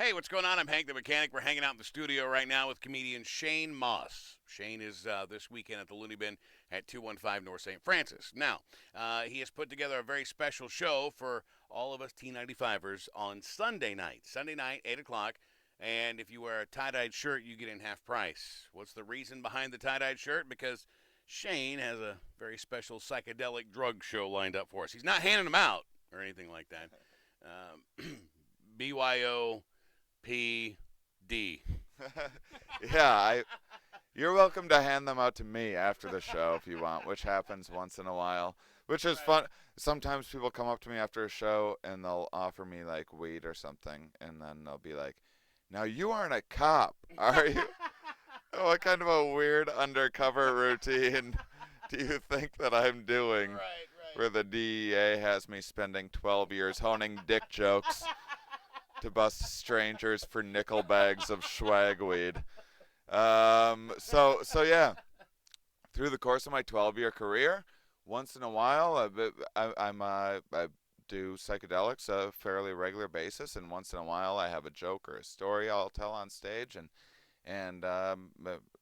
Hey, what's going on? I'm Hank the Mechanic. We're hanging out in the studio right now with comedian Shane Mauss. Shane is this weekend at the Loony Bin at 215 North St. Francis. Now, he has put together a very special show for all of us T95ers on Sunday night. Sunday night, 8 o'clock. And if you wear a tie-dyed shirt, you get in half price. What's the reason behind the tie-dyed shirt? Because Shane has a very special psychedelic drug show lined up for us. He's not handing them out or anything like that. BYO PD. Yeah, you're welcome to hand them out to me after the show if you want, which happens once in a while, which is fun. Sometimes people come up to me after a show and they'll offer me like weed or something, and then they'll be like, "Now you aren't a cop, are you?" What kind of a weird undercover routine do you think that I'm doing where the DEA has me spending 12 years honing dick jokes to bust strangers for nickel bags of swag weed? So yeah, through the course of my 12-year career, once in a while, I do psychedelics a fairly regular basis, and once in a while, I have a joke or a story I'll tell on stage. And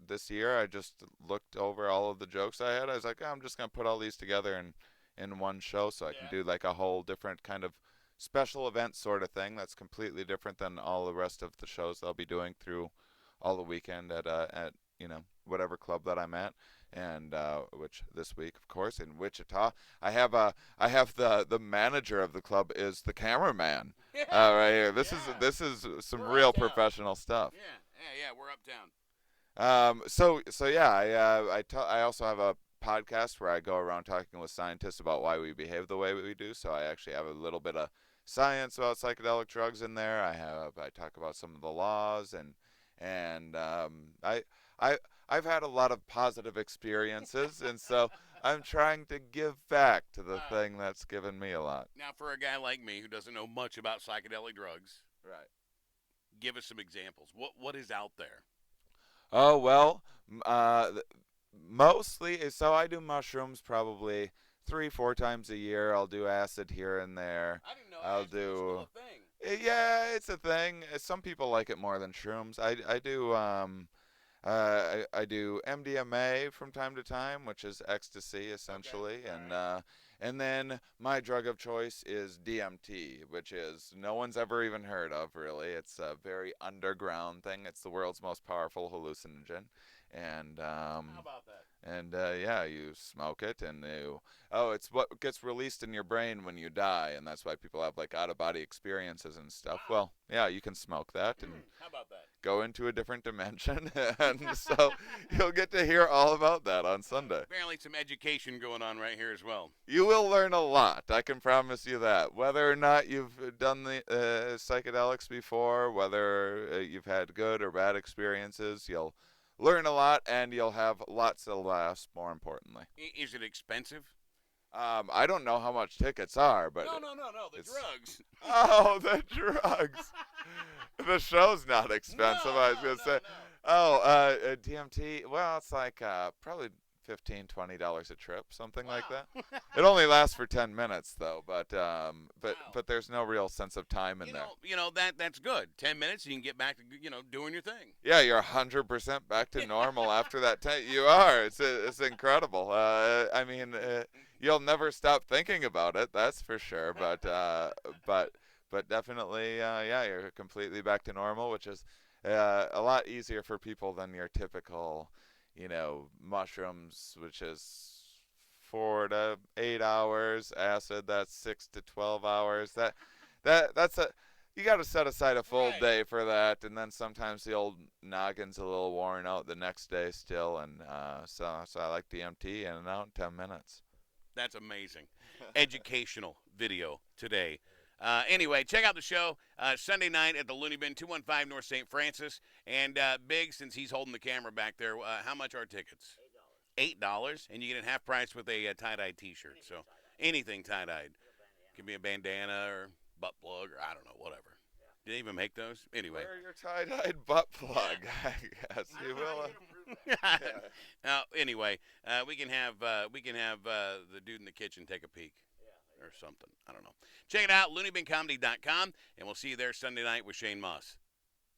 this year, I just looked over all of the jokes I had. I was like, I'm just gonna put all these together in one show, so I can do like a whole different kind of special event sort of thing that's completely different than all the rest of the shows I'll be doing through all the weekend at whatever club that I'm at, and which this week, of course, in Wichita, I have the manager of the club is the cameraman, right here. This is some We're real uptown. professional stuff. Yeah, we're uptown. So yeah, I also have a podcast where I go around talking with scientists about why we behave the way we do. So I actually have a little bit of science about psychedelic drugs in there. I talk about some of the laws, and I I've had a lot of positive experiences, and so I'm trying to give back to the thing that's given me a lot. Now, for a guy like me who doesn't know much about psychedelic drugs, Right. give us some examples. What is out there? Oh well, mostly. So I do mushrooms probably 3, 4 times a year. I'll do acid here and there. I didn't know I'll acid was still do. a thing. Yeah, it's a thing. Some people like it more than shrooms. I do I do MDMA from time to time, which is ecstasy Okay, essentially, all and right. then my drug of choice is DMT, which is no one's ever even heard of really. It's a very underground thing. It's the world's most powerful hallucinogen, and How about that? yeah, you smoke it, and it's what gets released in your brain when you die, and that's why people have like out of body experiences and stuff. Wow. Well, yeah, you can smoke that and How about that? go into a different dimension, and so you'll get to hear all about that on Sunday. Apparently, some education going on right here as well. You will learn a lot, I can promise you that. Whether or not you've done the psychedelics before, whether you've had good or bad experiences, you'll learn a lot, and you'll have lots of laughs, more importantly. Is it expensive? I don't know how much tickets are, but No. The it's. drugs. Oh, the drugs. The show's not expensive, I was going to say. No. Oh, DMT, well, it's like probably $15, $20 a trip, something like that. Wow. It only lasts for 10 minutes, though, but Wow. but there's no real sense of time in You there. know, you know that's good. 10 minutes, you can get back to doing your thing. Yeah, you're 100% back to normal after that. You are. It's incredible. I mean, you'll never stop thinking about it. That's for sure. But definitely, yeah, you're completely back to normal, which is a lot easier for people than your typical, mushrooms, which is 4 to 8 hours. Acid, that's 6 to 12 hours. That's a you got to set aside a full Right. day for that, and then sometimes the old noggin's a little worn out the next day still, and so I like DMT in and out in 10 minutes. That's amazing. Educational video today. Anyway, check out the show Sunday night at the Loony Bin, 215 North St. Francis. And Big, since he's holding the camera back there, how much are tickets? $8, and you get it half price with a tie-dyed T-shirt. So anything tie-dyed. Could be a bandana or butt plug or I don't know, whatever. Do they even make those? Anyway. Wear your tie-dyed butt plug, I guess you will. Yeah. Anyway, we can have the dude in the kitchen take a peek or something. I don't know. Check it out, loonybinComedy.com, and we'll see you there Sunday night with Shane Mauss.